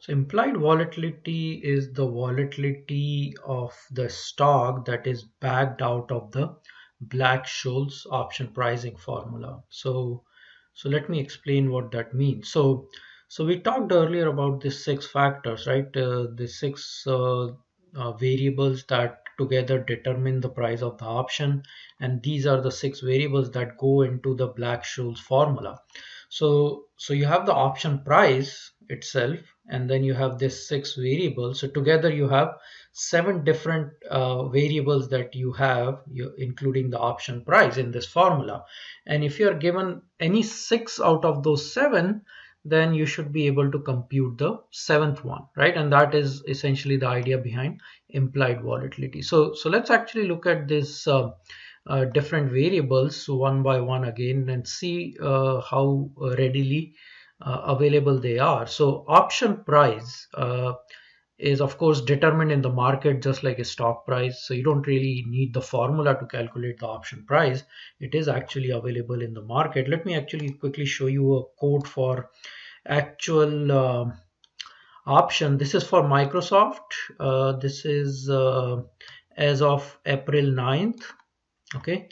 So implied volatility is the volatility of the stock that is backed out of the Black-Scholes option pricing formula. So let me explain what that means. So we talked earlier about the six factors, right? The six variables that together determine the price of the option, and these are the six variables that go into the Black-Scholes formula. So you have the option price itself, and then you have this six variables. So together you have seven different variables that you have, including the option price in this formula. And if you are given any six out of those seven, then you should be able to compute the seventh one, right? And that is essentially the idea behind implied volatility. So let's actually look at this different variables one by one again and see how readily available they are. So option price is of course determined in the market just like a stock price. So you don't really need the formula to calculate the option price. It is actually available in the market. Let me actually quickly show you a code for actual option. This is for Microsoft. This is as of April 9th. Okay,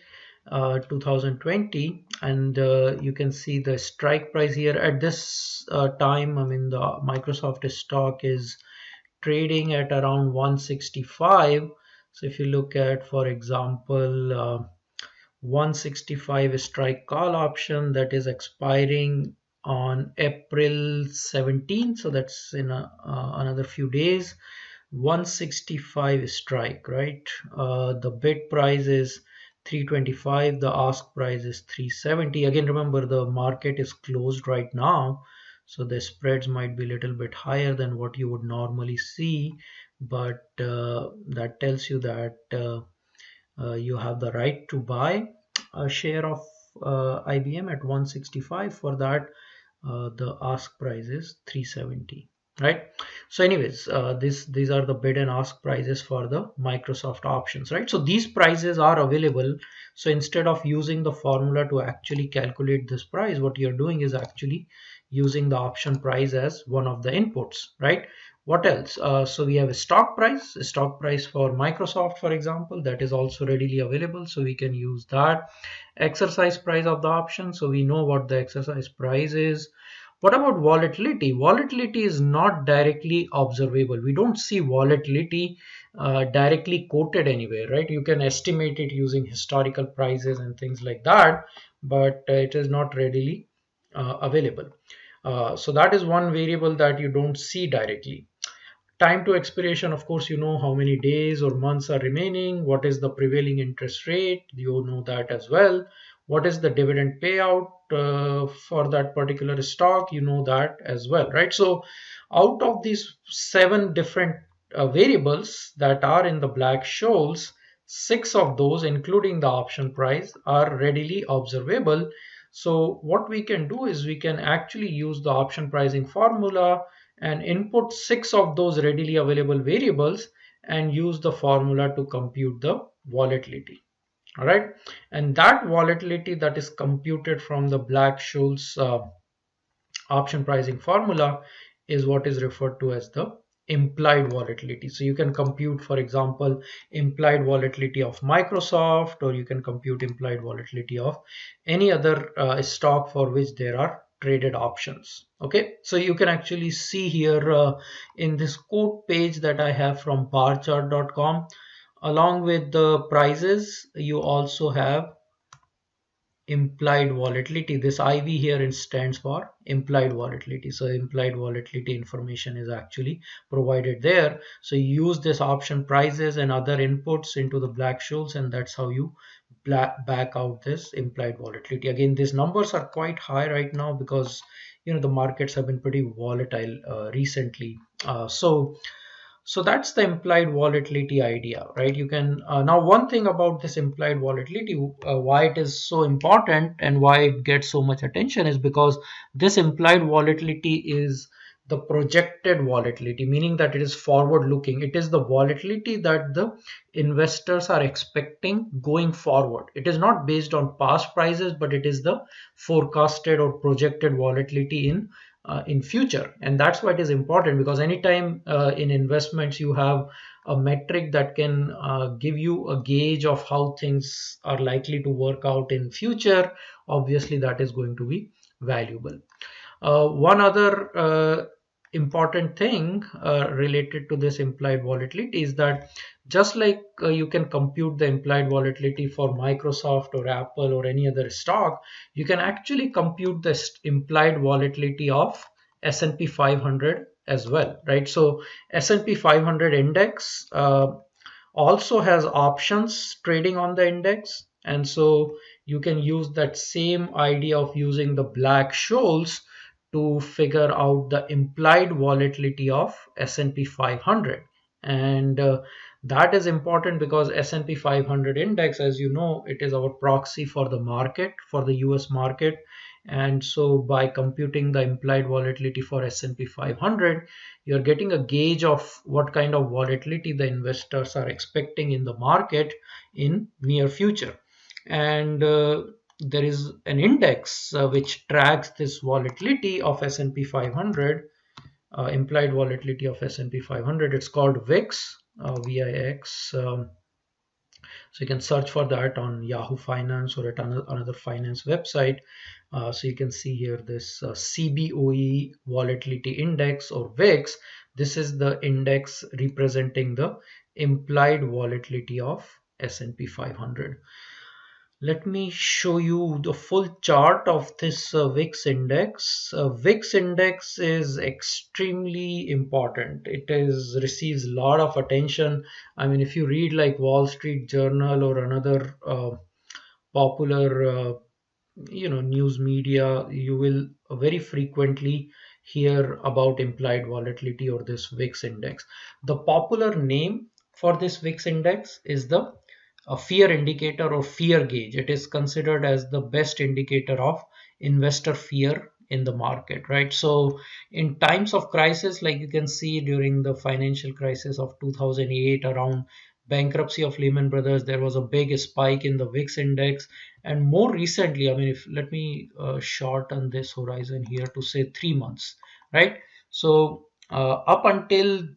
2020, and you can see the strike price here at this time. I mean, the Microsoft stock is trading at around 165. So if you look at, for example, 165 strike call option that is expiring on April 17th, so that's in another few days. 165 strike, right? The bid price is 325, the ask price is 370. Again, remember the market is closed right now, so the spreads might be a little bit higher than what you would normally see, but that tells you that you have the right to buy a share of IBM at 165. For that, the ask price is 370, right? So anyways, these are the bid and ask prices for the Microsoft options, right? So these prices are available. So instead of using the formula to actually calculate this price, what you're doing is actually using the option price as one of the inputs, right? What else? So we have a stock price for Microsoft, for example, that is also readily available. So we can use that. Exercise price of the option. So we know what the exercise price is. What about volatility? Volatility is not directly observable. We don't see volatility directly quoted anywhere, right? You can estimate it using historical prices and things like that, but it is not readily available. So that is one variable that you don't see directly. Time to expiration, of course, you know how many days or months are remaining. What is the prevailing interest rate? You know that as well. What is the dividend payout for that particular stock? You know that as well, right? So out of these seven different variables that are in the Black-Scholes, six of those, including the option price, are readily observable. So what we can do is we can actually use the option pricing formula and input six of those readily available variables and use the formula to compute the volatility. All right, and that volatility that is computed from the Black-Scholes option pricing formula is what is referred to as the implied volatility. So you can compute, for example, implied volatility of Microsoft, or you can compute implied volatility of any other stock for which there are traded options. Okay, so you can actually see here in this quote page that I have from barchart.com, along with the prices, you also have implied volatility. This IV here stands for implied volatility. So implied volatility information is actually provided there. So you use this option prices and other inputs into the Black-Scholes, and that's how you back out this implied volatility. Again, these numbers are quite high right now because the markets have been pretty volatile recently. So that's the implied volatility idea, right? You can now, one thing about this implied volatility, why it is so important and why it gets so much attention is because this implied volatility is the projected volatility, meaning that it is forward looking. It is the volatility that the investors are expecting going forward. It is not based on past prices, but it is the forecasted or projected volatility in in future. And that's why it is important, because anytime in investments you have a metric that can give you a gauge of how things are likely to work out in future, obviously that is going to be valuable. One other important thing related to this implied volatility is that just like you can compute the implied volatility for Microsoft or Apple or any other stock, you can actually compute the implied volatility of S&P 500 as well, right? So S&P 500 index also has options trading on the index, and so you can use that same idea of using the Black-Scholes to figure out the implied volatility of S&P 500. And that is important because S&P 500 index, as you know, it is our proxy for the market, for the US market. And so by computing the implied volatility for S&P 500, you're getting a gauge of what kind of volatility the investors are expecting in the market in near future. And there is an index which tracks this volatility of S&P 500, implied volatility of S&P 500. It's called VIX, VIX. So you can search for that on Yahoo Finance or at another finance website. So you can see here this CBOE volatility index, or VIX. This is the index representing the implied volatility of S&P 500. Let me show you the full chart of this VIX index. VIX index is extremely important. It is receives a lot of attention. I mean, if you read like Wall Street Journal or another popular news media, you will very frequently hear about implied volatility or this VIX index. The popular name for this VIX index is the fear indicator or fear gauge. It is considered as the best indicator of investor fear in the market, right? So in times of crisis, like you can see during the financial crisis of 2008, around bankruptcy of Lehman Brothers, there was a big spike in the VIX index. And more recently, I mean, if let me shorten this horizon here to say 3 months, right? So up until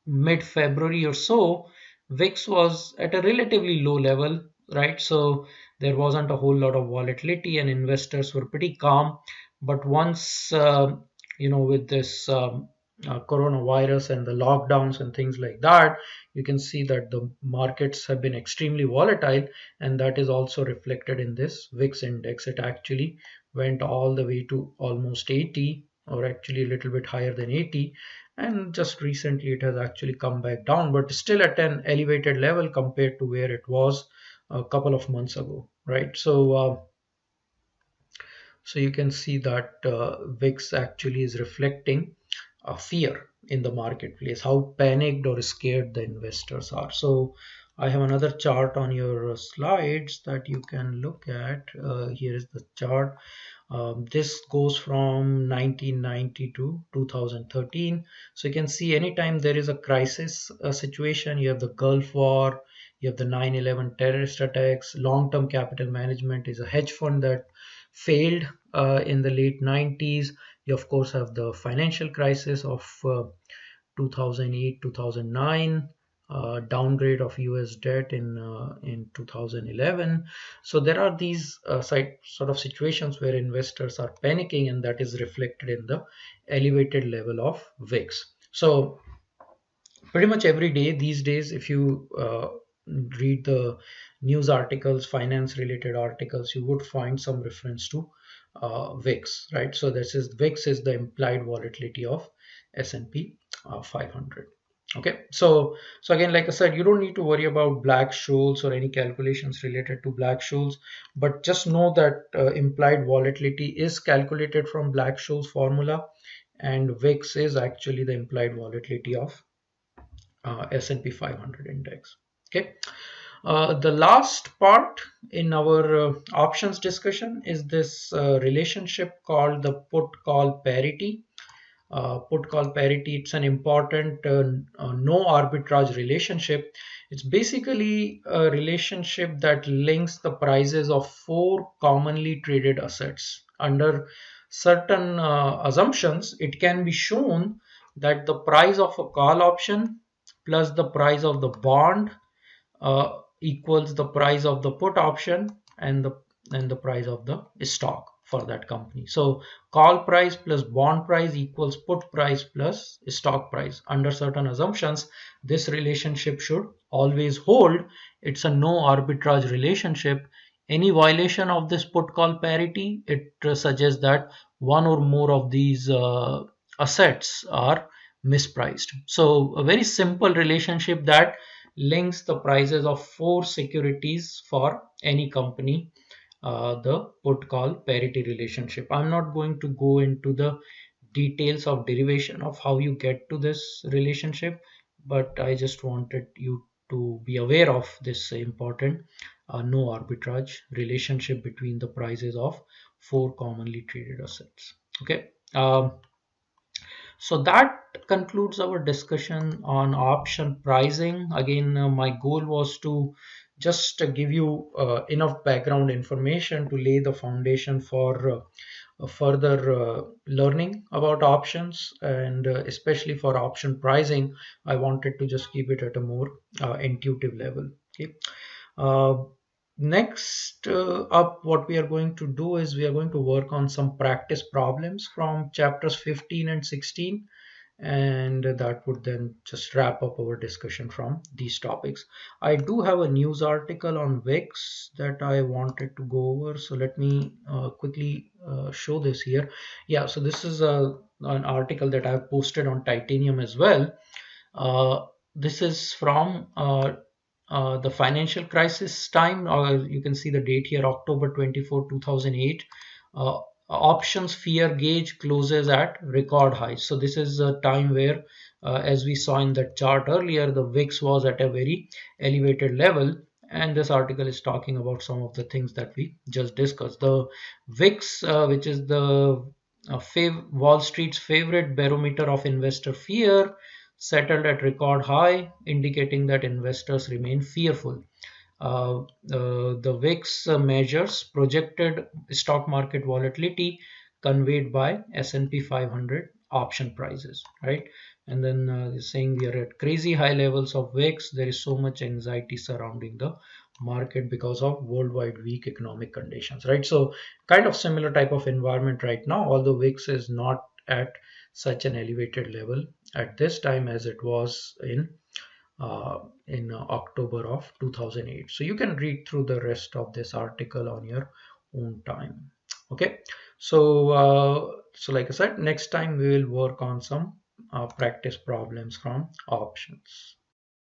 mid-February or so, VIX was at a relatively low level, right? So there wasn't a whole lot of volatility and investors were pretty calm. But once, with this coronavirus and the lockdowns and things like that, you can see that the markets have been extremely volatile, and that is also reflected in this VIX index. It actually went all the way to almost 80, or actually a little bit higher than 80, and just recently it has actually come back down, but still at an elevated level compared to where it was a couple of months ago, right? So you can see that VIX actually is reflecting a fear in the marketplace, how panicked or scared the investors are. So I have another chart on your slides that you can look at. Here is the chart. This goes from 1990 to 2013. So you can see anytime there is a crisis situation, you have the Gulf War, you have the 9/11 terrorist attacks. Long-term capital management is a hedge fund that failed in the late 90s. You of course have the financial crisis of 2008 2009, downgrade of US debt in 2011. So there are these sort of situations where investors are panicking, and that is reflected in the elevated level of VIX. So pretty much every day these days, if you read the news articles, finance related articles, you would find some reference to VIX, right? So this is VIX is the implied volatility of S&P 500. Okay, so again, like I said, you don't need to worry about Black-Scholes or any calculations related to Black-Scholes, but just know that implied volatility is calculated from Black-Scholes formula, and VIX is actually the implied volatility of S&P 500 index. Okay. The last part in our options discussion is this relationship called the put-call parity. Put-call parity, it's an important no arbitrage relationship. It's basically a relationship that links the prices of four commonly traded assets under certain assumptions, it can be shown that the price of a call option plus the price of the bond equals the price of the put option and the price of the stock for that company. So call price plus bond price equals put price plus stock price. Under certain assumptions, this relationship should always hold. It's a no arbitrage relationship. Any violation of this put call parity, it suggests that one or more of these assets are mispriced. So a very simple relationship that links the prices of four securities for any company, the put call parity relationship. I'm not going to go into the details of derivation of how you get to this relationship, but I just wanted you to be aware of this important no arbitrage relationship between the prices of four commonly traded assets. Okay. So that concludes our discussion on option pricing. Again, my goal was to just give you enough background information to lay the foundation for further learning about options, and especially for option pricing, I wanted to just keep it at a more intuitive level. Okay. Uh, Next up, what we are going to do is we are going to work on some practice problems from chapters 15 and 16, and that would then just wrap up our discussion from these topics. I do have a news article on VIX that I wanted to go over, so let me quickly show this here. Yeah, so this is an article that I've posted on Titanium as well. This is from the financial crisis time, or you can see the date here, October 24, 2008. Options fear gauge closes at record highs. So this is a time where, as we saw in that chart earlier, the VIX was at a very elevated level. And this article is talking about some of the things that we just discussed. The VIX, which is the Wall Street's favorite barometer of investor fear, settled at record high, indicating that investors remain fearful. The VIX measures projected stock market volatility conveyed by S&P 500 option prices, right? And then saying we are at crazy high levels of VIX. There is so much anxiety surrounding the market because of worldwide weak economic conditions, right? So kind of similar type of environment right now, although VIX is not at such an elevated level at this time as it was in October of 2008. So you can read through the rest of this article on your own time. Okay, so like I said, next time we will work on some practice problems from options.